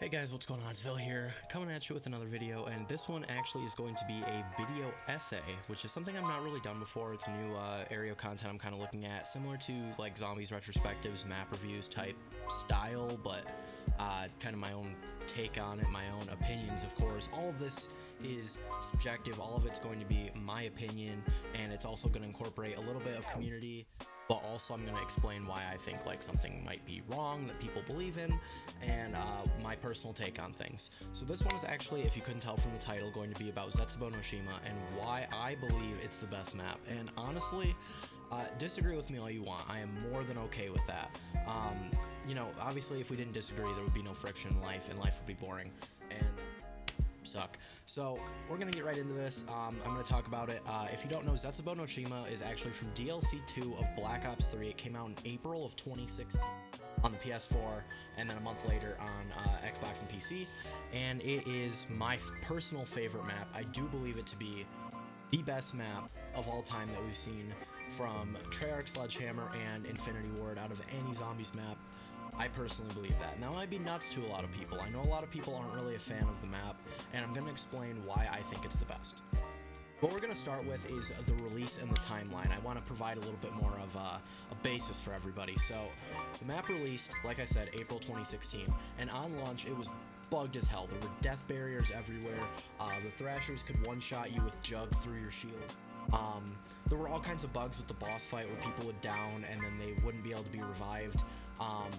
Hey guys, what's going on? It's Phil here, coming at you with another video, and this one actually is going to be a video essay, which is something I've not really done before. It's a new area of content I'm kind of looking at, similar to like zombies retrospectives, map reviews type style, but kind of my own take on it, my own opinions, of course. All of this is subjective, all of it's going to be my opinion, and it's also going to incorporate a little bit of community, but also I'm going to explain why I think like something might be wrong that people believe in, and my personal take on things. So this one is actually, if you couldn't tell from the title, going to be about Zetsubou No Shima and why I believe it's the best map. And honestly, disagree with me all you want. I am more than okay with that. You know, obviously if we didn't disagree, there would be no friction in life, and life would be boring and suck. So we're gonna get right into this. I'm gonna talk about it. If you don't know, Zetsubou No Shima is actually from DLC 2 of Black Ops 3. It came out in April of 2016 on the PS4, and then a month later on Xbox and PC, and it is my personal favorite map. I do believe it to be the best map of all time that we've seen from Treyarch, Sledgehammer, and Infinity Ward out of any zombies map. I personally believe that. Now, that might be nuts to a lot of people. I know a lot of people aren't really a fan of the map, and I'm going to explain why I think it's the best. What we're going to start with is the release and the timeline. I want to provide a little bit more of a basis for everybody. So, the map released, like I said, April 2016, and on launch, it was bugged as hell. There were death barriers everywhere. The Thrashers could one-shot you with Jug through your shield. There were all kinds of bugs with the boss fight where people would down and then they wouldn't be able to be revived.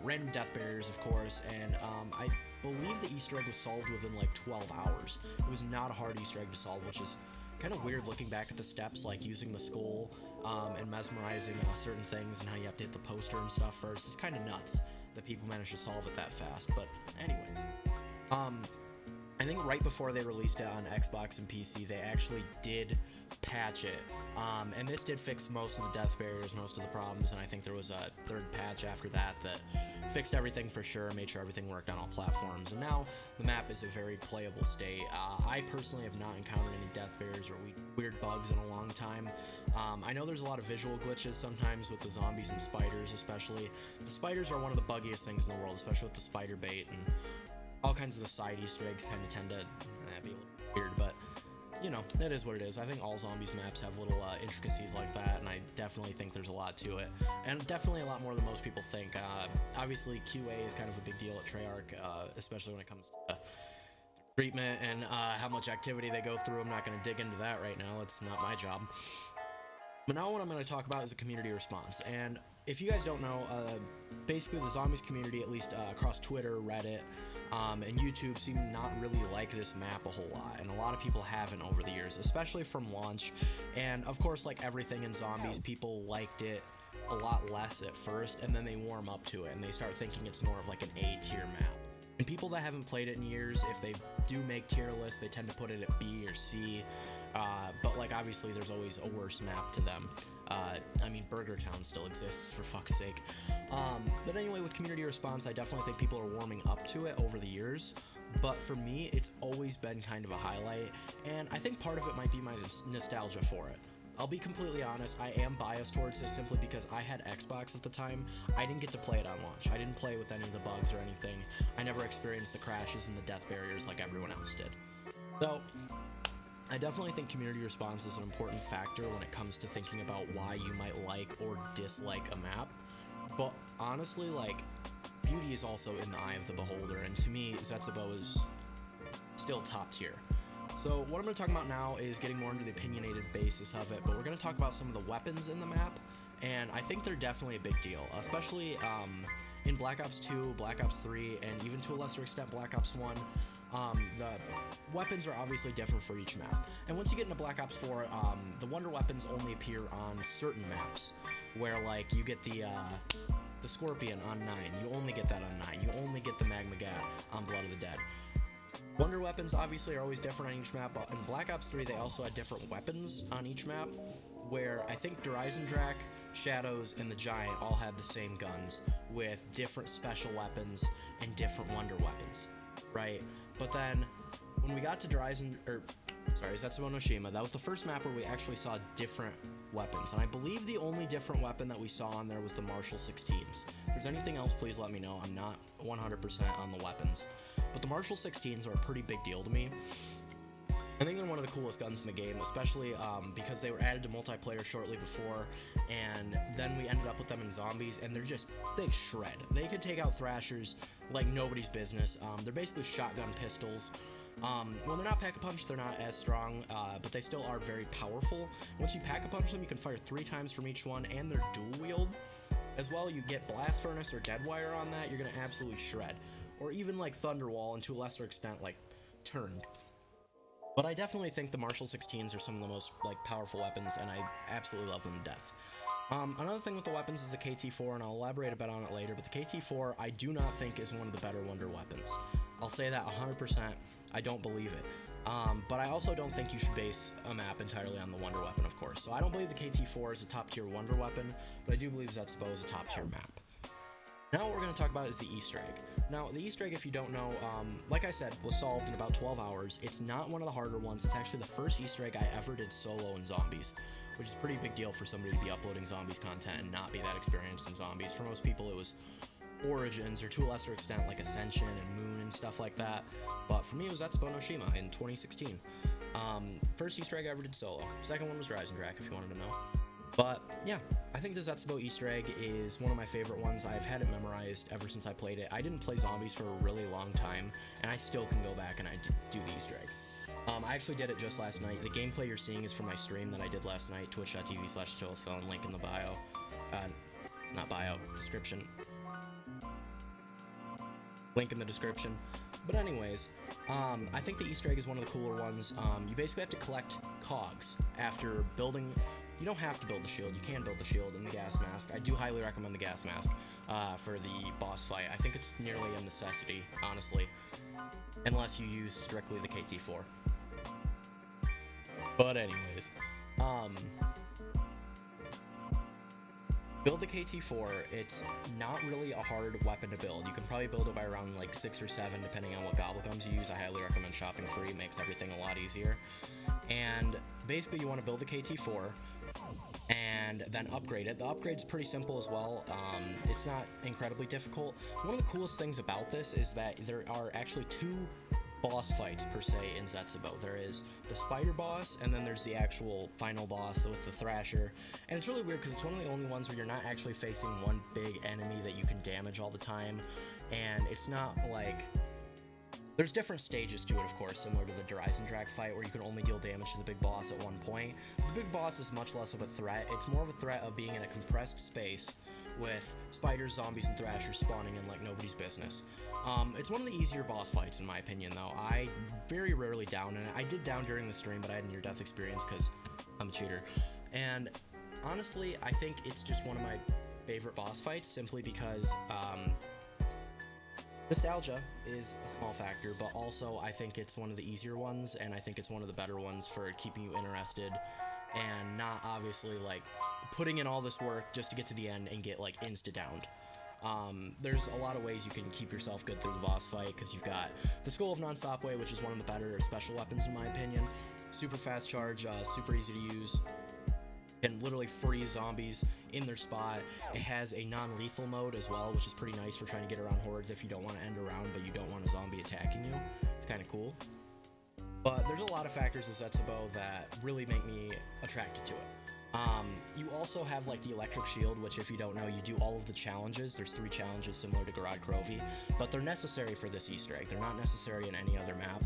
Random death barriers, of course, and I believe the Easter egg was solved within like 12 hours. It was not a hard Easter egg to solve, which is kind of weird looking back at the steps, like using the skull and mesmerizing certain things and how you have to hit the poster and stuff first. It's kind of nuts that people managed to solve it that fast, but anyways. I think right before they released it on Xbox and PC, they actually did patch it, and this did fix most of the death barriers, most of the problems, and I think there was a third patch after that that fixed everything for sure, made sure everything worked on all platforms, and now the map is a very playable state. I personally have not encountered any death barriers or weird bugs in a long time. I know there's a lot of visual glitches sometimes with the zombies and spiders, especially. The spiders are one of the buggiest things in the world, especially with the spider bait, and all kinds of the side Easter eggs kind of tend to be a little weird, but you know, it is what it is. I think all zombies maps have little intricacies like that, and I definitely think there's a lot to it, and definitely a lot more than most people think. Obviously, QA is kind of a big deal at Treyarch, especially when it comes to treatment and how much activity they go through. I'm not going to dig into that right now. It's not my job. But now what I'm going to talk about is the community response, and if you guys don't know, basically the zombies community, at least across Twitter, Reddit, and YouTube, seem not really like this map a whole lot, and a lot of people haven't over the years, especially from launch. And of course, like everything in zombies, people liked it a lot less at first, and then they warm up to it and they start thinking it's more of like an A tier map. And people that haven't played it in years, if they do make tier lists, they tend to put it at B or C. But like obviously there's always a worse map to them. I mean, Burger Town still exists, for fuck's sake. But anyway, with community response, I definitely think people are warming up to it over the years. But for me, it's always been kind of a highlight, and I think part of it might be my nostalgia for it. I'll be completely honest, I am biased towards this simply because I had Xbox at the time. I didn't get to play it on launch. I didn't play with any of the bugs or anything. I never experienced the crashes and the death barriers like everyone else did. So, I definitely think community response is an important factor when it comes to thinking about why you might like or dislike a map. But honestly, like, beauty is also in the eye of the beholder, and to me, Zetsubou is still top tier. So what I'm going to talk about now is getting more into the opinionated basis of it, but we're going to talk about some of the weapons in the map, and I think they're definitely a big deal, especially in Black Ops 2, Black Ops 3, and even to a lesser extent Black Ops 1. The weapons are obviously different for each map, and once you get into Black Ops 4, the wonder weapons only appear on certain maps, where like you get the Scorpion on 9, you only get that on 9, you only get the Magma Gat on Blood of the Dead. Wonder weapons obviously are always different on each map, but in Black Ops 3 they also had different weapons on each map, where I think Drak, Shadows, and the Giant all had the same guns, with different special weapons and different wonder weapons, right? But then, when we got to Zetsubou No Shima, that was the first map where we actually saw different weapons, and I believe the only different weapon that we saw on there was the Marshall 16s. If there's anything else, please let me know. I'm not 100% on the weapons. But the Marshall 16s are a pretty big deal to me. I think they're one of the coolest guns in the game, especially because they were added to multiplayer shortly before, and then we ended up with them in zombies, and they shred. They could take out thrashers like nobody's business. They're basically shotgun pistols. When they're not pack-a-punch, they're not as strong, but they still are very powerful. Once you pack-a-punch them, you can fire 3 times from each one, and they're dual-wield. As well, you get Blast Furnace or Dead Wire on that, you're going to absolutely shred. Or even like Thunderwall, and to a lesser extent, like Turned. But I definitely think the Marshall 16s are some of the most like powerful weapons, and I absolutely love them to death. Another thing with the weapons is the KT4, and I'll elaborate a bit on it later, but the KT4 I do not think is one of the better Wonder weapons. I'll say that 100%, I don't believe it. But I also don't think you should base a map entirely on the Wonder weapon, of course. So I don't believe the KT4 is a top tier Wonder weapon, but I do believe Zetsubou is a top tier map. Now what we're going to talk about is the Easter egg. Now, the Easter egg, if you don't know, like I said, was solved in about 12 hours. It's not one of the harder ones. It's actually the first Easter egg I ever did solo in zombies, which is a pretty big deal for somebody to be uploading zombies content and not be that experienced in zombies. For most people, it was Origins, or to a lesser extent, like Ascension and Moon and stuff like that. But for me, it was Zetsubou No Shima in 2016. First Easter egg I ever did solo. Second one was Drak, if you wanted to know. But yeah, I think the Zetsubou Easter egg is one of my favorite ones. I've had it memorized ever since I played it. I didn't play zombies for a really long time, and I still can go back and I do the Easter egg. I actually did it just last night. The gameplay you're seeing is from my stream that I did last night, twitch.tv/chillisphone, link in the bio. Not bio, description. Link in the description. But anyways, I think the Easter egg is one of the cooler ones. You basically have to collect cogs after building. You don't have to build the shield. You can build the shield and the gas mask. I do highly recommend the gas mask for the boss fight. I think it's nearly a necessity, honestly, unless you use strictly the KT4. But anyways, build the KT4. It's not really a hard weapon to build. You can probably build it by around like 6 or 7, depending on what gobblegums you use. I highly recommend shopping free. It makes everything a lot easier. And basically, you want to build the KT4 and then upgrade it. The upgrade's pretty simple as well. It's not incredibly difficult. One of the coolest things about this is that there are actually 2 boss fights per se in Zetsubou. There is the spider boss, and then there's the actual final boss with the Thrasher. And it's really weird because it's one of the only ones where you're not actually facing one big enemy that you can damage all the time. And it's not like... There's different stages to it, of course, similar to the Drak fight, where you can only deal damage to the big boss at one point. The big boss is much less of a threat. It's more of a threat of being in a compressed space with spiders, zombies, and thrashers spawning in like nobody's business. It's one of the easier boss fights, in my opinion, though. I very rarely down in it. I did down during the stream, but I had a near-death experience because I'm a cheater. And honestly, I think it's just one of my favorite boss fights, simply because nostalgia is a small factor, but also I think it's one of the easier ones, and I think it's one of the better ones for keeping you interested and not obviously like putting in all this work just to get to the end and get like insta-downed. There's a lot of ways you can keep yourself good through the boss fight, because you've got the Skull of Non-Stop Way, which is one of the better special weapons in my opinion. Super fast charge, super easy to use. Can literally freeze zombies in their spot. It has a non-lethal mode as well, which is pretty nice for trying to get around hordes if you don't want to end a round, but you don't want a zombie attacking you. It's kind of cool. But there's a lot of factors in Zetsubou that really make me attracted to it. You also have like the electric shield, which if you don't know, you do all of the challenges. There's 3 challenges similar to Garad Krovi, but they're necessary for this Easter egg. They're not necessary in any other map.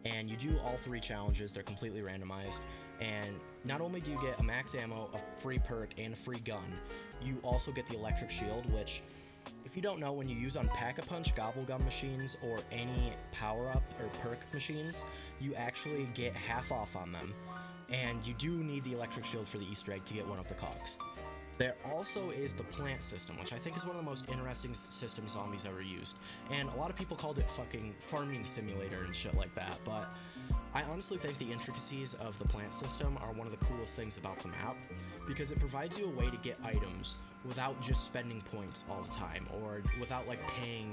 And you do all 3 challenges. They're completely randomized. And not only do you get a max ammo, a free perk, and a free gun, you also get the electric shield, which, if you don't know, when you use on Pack-a-Punch, Gobblegum machines, or any power-up or perk machines, you actually get half off on them. And you do need the electric shield for the Easter egg to get one of the cogs. There also is the plant system, which I think is one of the most interesting systems zombies ever used. And a lot of people called it fucking farming simulator and shit like that, but I honestly think the intricacies of the plant system are one of the coolest things about the map, because it provides you a way to get items without just spending points all the time, or without like paying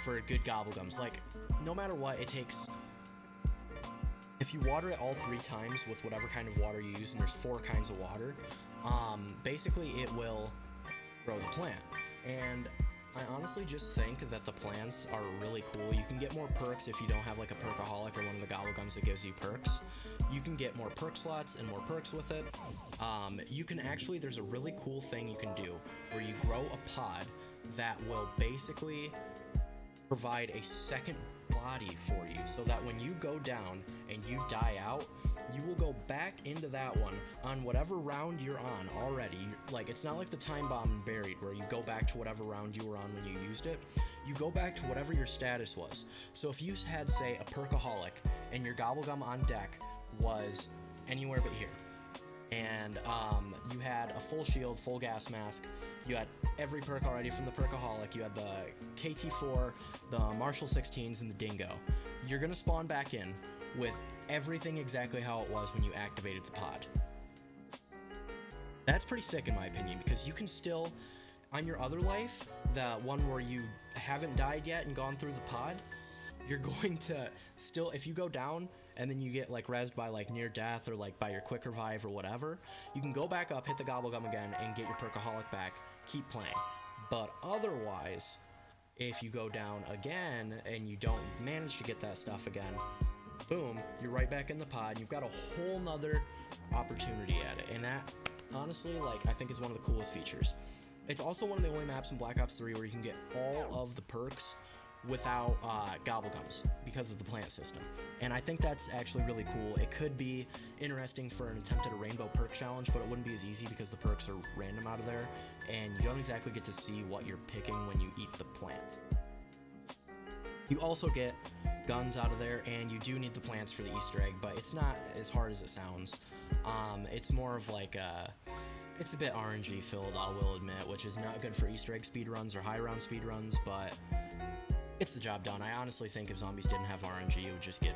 for good gobblegums. Like, no matter what, it takes... If you water it all 3 times with whatever kind of water you use, and there's 4 kinds of water, basically it will grow the plant. And I honestly just think that the plants are really cool. You can get more perks if you don't have like a perkaholic or one of the gobblegums that gives you perks. You can get more perk slots and more perks with it. You can actually, there's a really cool thing you can do where you grow a pod that will basically provide a second body for you, so that when you go down and you die out, you will go back into that one on whatever round you're on already. Like, it's not like the time bomb in Buried where you go back to whatever round you were on when you used it. You go back to whatever your status was. So if you had, say, a perkaholic and your gobblegum on deck was anywhere but here, and you had a full shield, full gas mask, you had every perk already from the perkaholic, you had the KT4, the Marshall 16s, and the Dingo, you're gonna spawn back in with everything exactly how it was when you activated the pod. That's pretty sick in my opinion, because you can still, on your other life, the one where you haven't died yet and gone through the pod, you're going to still, if you go down and then you get like rezzed by like near death or like by your quick revive or whatever, you can go back up, hit the gobblegum again, and get your perkaholic back, keep playing. But otherwise, if you go down again and you don't manage to get that stuff again, boom, you're right back in the pod. You've got a whole nother opportunity at it, and that honestly, like, I think is one of the coolest features. It's also one of the only maps in Black Ops 3 where you can get all of the perks without gobblegums because of the plant system, and I think that's actually really cool. It could be interesting for an attempt at a rainbow perk challenge, but it wouldn't be as easy because the perks are random out of there and you don't exactly get to see what you're picking when you eat the plant. You also get guns out of there, and you do need the plants for the Easter egg, but it's not as hard as it sounds. It's more of like it's a bit RNG filled, I will admit, which is not good for Easter egg speedruns or high round speedruns, but it's the job done. I honestly think if zombies didn't have RNG, it would just get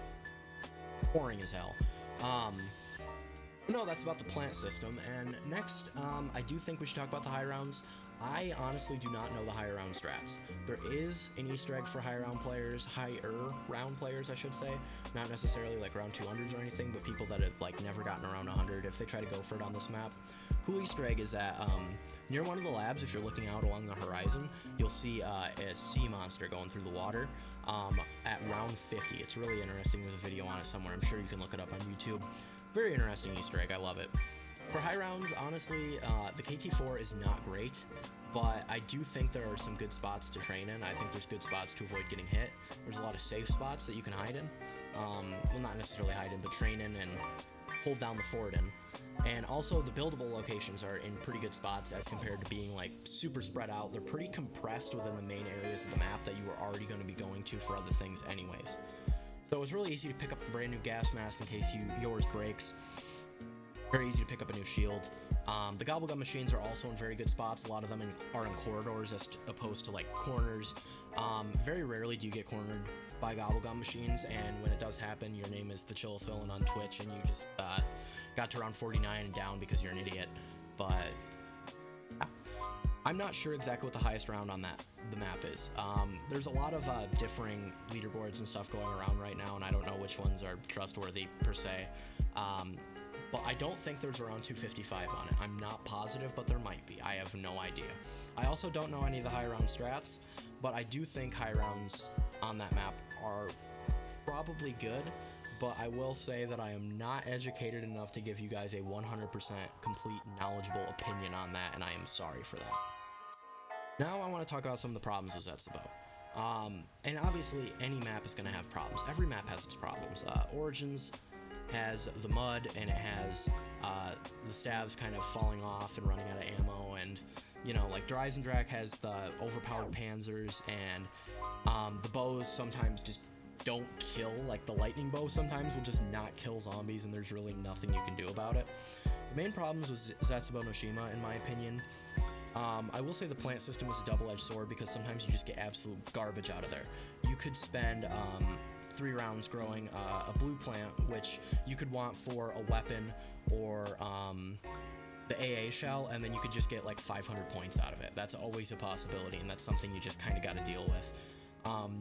boring as hell. No, that's about the plant system, and next, I do think we should talk about the high rounds. I honestly do not know the higher round strats. There is an Easter egg for higher round players, I should say. Not necessarily like round 200s or anything, but people that have like never gotten around 100 if they try to go for it on this map. Cool Easter egg is that near one of the labs, if you're looking out along the horizon, you'll see a sea monster going through the water at round 50. It's really interesting. There's a video on it somewhere. I'm sure you can look it up on YouTube. Very interesting Easter egg. I love it. For high rounds, honestly, the KT4 is not great, but I do think there are some good spots to train in. I think there's good spots to avoid getting hit. There's a lot of safe spots that you can hide in. Well, not necessarily hide in, but train in and hold down the fort in. And also, the buildable locations are in pretty good spots as compared to being like super spread out. They're pretty compressed within the main areas of the map that you were already going to be going to for other things anyways. So it's really easy to pick up a brand new gas mask in case yours breaks. Very easy to pick up a new shield. The gobblegum machines are also in very good spots. A lot of them are in corridors as opposed to like corners. Very rarely do you get cornered by gobblegum machines, and when it does happen, your name is the chillest villain on Twitch and you just got to round 49 and down because you're an idiot. But I'm not sure exactly what the highest round on the map is. There's a lot of differing leaderboards and stuff going around right now, and I don't know which ones are trustworthy per se. But I don't think there's around 255 on it. I'm not positive, but there might be. I have no idea. I also don't know any of the high round strats, but I do think high rounds on that map are probably good, but I will say that I am not educated enough to give you guys a 100% complete knowledgeable opinion on that, and I am sorry for that. Now I want to talk about some of the problems with Zetsubou. And obviously any map is going to have problems. Every map has its problems. Origins has the mud, and it has the stabs kind of falling off and running out of ammo, and you know, like Dreisendrach has the overpowered panzers, and the bows sometimes just don't kill. Like the lightning bow sometimes will just not kill zombies, and there's really nothing you can do about it. The main problems with Zetsubou No Shima, in my opinion, I will say the plant system is a double-edged sword because sometimes you just get absolute garbage out of there. You could spend 3 rounds growing a blue plant, which you could want for a weapon or the AA shell, and then you could just get like 500 points out of it. That's always a possibility, and that's something you just kind of got to deal with.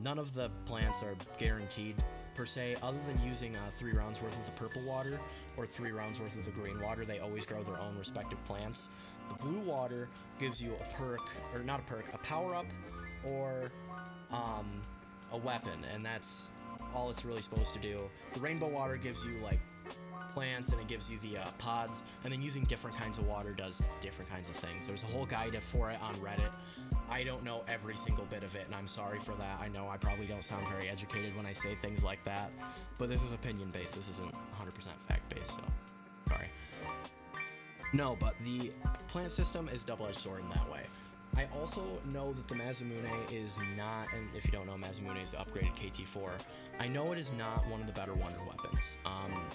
None of the plants are guaranteed per se, other than using 3 rounds worth of the purple water or 3 rounds worth of the green water. They always grow their own respective plants. The blue water gives you a perk, or not a perk, a power up or a weapon, and that's all it's really supposed to do. The rainbow water gives you like plants, and it gives you the pods, and then using different kinds of water does different kinds of things. There's a whole guide for it on Reddit. I don't know every single bit of it, and I'm sorry for that. I know I probably don't sound very educated when I say things like that, but this is opinion based. This isn't 100% fact based, so sorry. No, but the plant system is double-edged sword in that way. I also know that the Mazamune is not, and if you don't know, Mazamune is the upgraded KT4. I know it is not one of the better wonder weapons.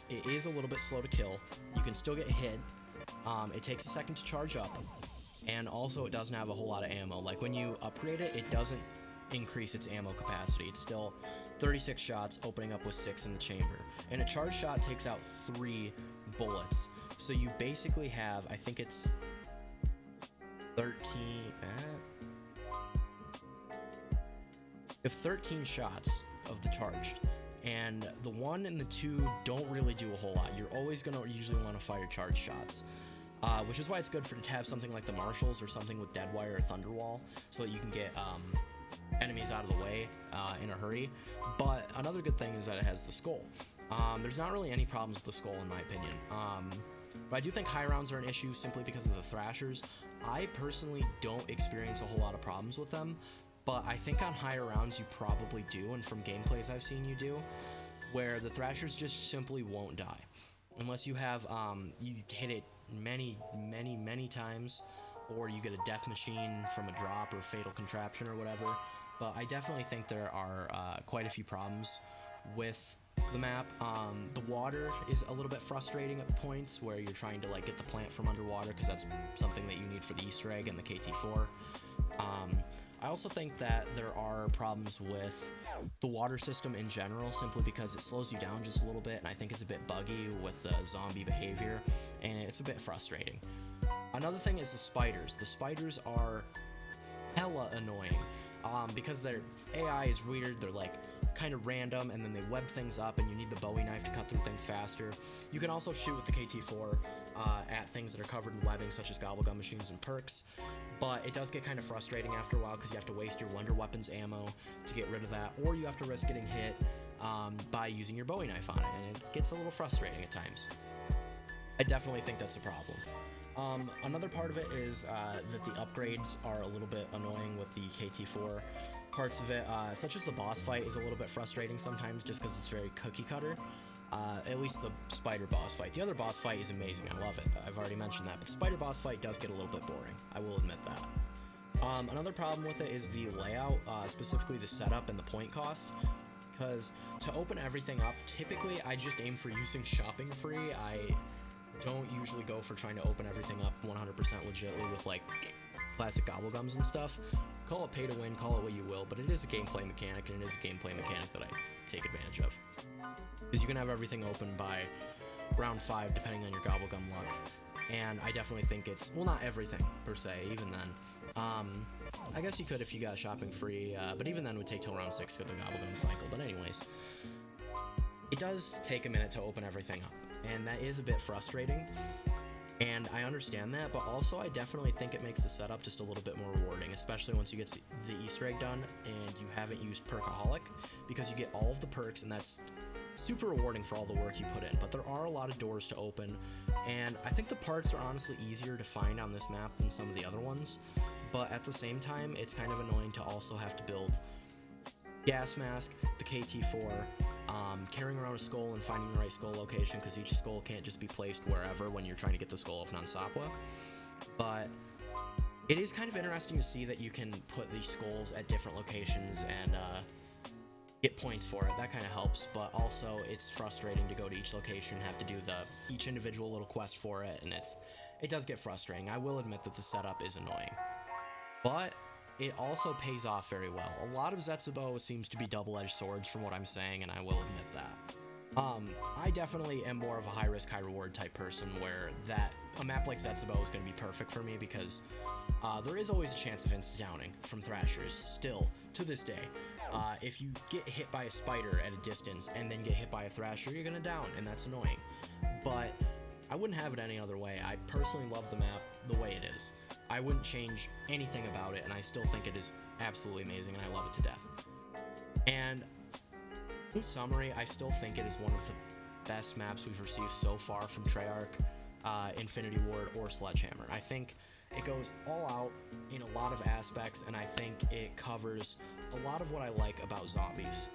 It is a little bit slow to kill. You can still get hit. It takes a second to charge up, and also it doesn't have a whole lot of ammo. Like when you upgrade it, it doesn't increase its ammo capacity. It's still 36 shots, opening up with 6 in the chamber. And a charge shot takes out 3 bullets. So you basically have, I think it's 13, you have 13 shots of the charged, and the 1 and the 2 don't really do a whole lot. You're always gonna usually want to fire charged shots, which is why it's good to have something like the Marshals or something with Deadwire or Thunderwall, so that you can get enemies out of the way in a hurry. But another good thing is that it has the skull. There's not really any problems with the skull in my opinion. But I do think high rounds are an issue simply because of the Thrashers. I personally don't experience a whole lot of problems with them, but I think on higher rounds you probably do, and from gameplays I've seen you do, where the Thrashers just simply won't die. Unless you have, you hit it many times, or you get a death machine from a drop or fatal contraption or whatever. But I definitely think there are quite a few problems with the map. The water is a little bit frustrating at points where you're trying to like get the plant from underwater, because that's something that you need for the Easter egg and the KT4. I also think that there are problems with the water system in general, simply because it slows you down just a little bit, and I think it's a bit buggy with the zombie behavior, and it's a bit frustrating. Another thing is the spiders. The spiders are hella annoying, because their AI is weird. They're like kind of random, and then they web things up, and you need the Bowie knife to cut through things faster. You can also shoot with the KT4 at things that are covered in webbing, such as gobblegum machines and perks, but it does get kind of frustrating after a while, because you have to waste your wonder weapons ammo to get rid of that, or you have to risk getting hit by using your Bowie knife on it, and it gets a little frustrating at times. I definitely think that's a problem. Another part of it is that the upgrades are a little bit annoying with the KT4 parts of it, such as the boss fight is a little bit frustrating sometimes, just because it's very cookie cutter. At least the spider boss fight. The other boss fight is amazing. I love it. I've already mentioned that, but the spider boss fight does get a little bit boring. I will admit that. Another problem with it is the layout, specifically the setup and the point cost, because to open everything up, typically I just aim for using shopping free. I don't usually go for trying to open everything up 100% legitly with like classic gobblegums and stuff. Call it pay to win, call it what you will, but it is a gameplay mechanic, and it is a gameplay mechanic that I take advantage of. Because you can have everything open by round 5 depending on your gobblegum luck, and I definitely think it's, well, not everything per se, even then. I guess you could if you got shopping free, but even then it would take till round 6 to get the gobblegum cycle. But anyways, it does take a minute to open everything up, and that is a bit frustrating, and I understand that, but also I definitely think it makes the setup just a little bit more rewarding, especially once you get the Easter egg done and you haven't used Perkaholic, because you get all of the perks, and that's super rewarding for all the work you put in. But there are a lot of doors to open, and I think the parts are honestly easier to find on this map than some of the other ones, but at the same time it's kind of annoying to also have to build gas mask, the KT4, carrying around a skull and finding the right skull location, because each skull can't just be placed wherever when you're trying to get the skull of Nansapwa. But it is kind of interesting to see that you can put these skulls at different locations and get points for it. That kind of helps, but also it's frustrating to go to each location and have to do each individual little quest for it, and it does get frustrating. I will admit that the setup is annoying, but it also pays off very well. A lot of Zetsubou seems to be double-edged swords from what I'm saying, and I will admit that. I definitely am more of a high-risk, high-reward type person, where a map like Zetsubou is going to be perfect for me, because there is always a chance of insta-downing from Thrashers, still, to this day. If you get hit by a spider at a distance and then get hit by a Thrasher, you're going to down, and that's annoying. But I wouldn't have it any other way. I personally love the map the way it is. I wouldn't change anything about it, and I still think it is absolutely amazing, and I love it to death. And in summary, I still think it is one of the best maps we've received so far from Treyarch, Infinity Ward, or Sledgehammer. I think it goes all out in a lot of aspects, and I think it covers a lot of what I like about zombies,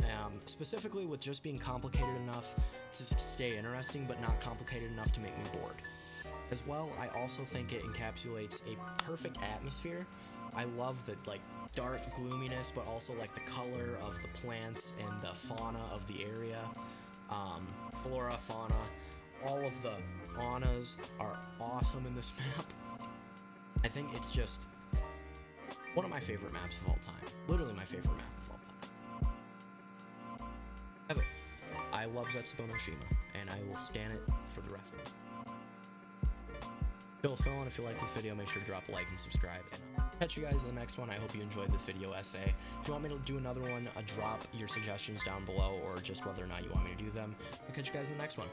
specifically with just being complicated enough to stay interesting, but not complicated enough to make me bored. As well, I also think it encapsulates a perfect atmosphere. I love the like dark gloominess, but also like the color of the plants and the fauna of the area, flora, fauna. All of the aunas are awesome in this map. I think it's just one of my favorite maps of all time. Literally my favorite map of all time. I love Zetsubou No Shima, and I will stand it for the rest of it. Phil's Phil, if you like this video, make sure to drop a like and subscribe, and I'll catch you guys in the next one. I hope you enjoyed this video essay. If you want me to do another one, drop your suggestions down below, or just whether or not you want me to do them. I'll catch you guys in the next one.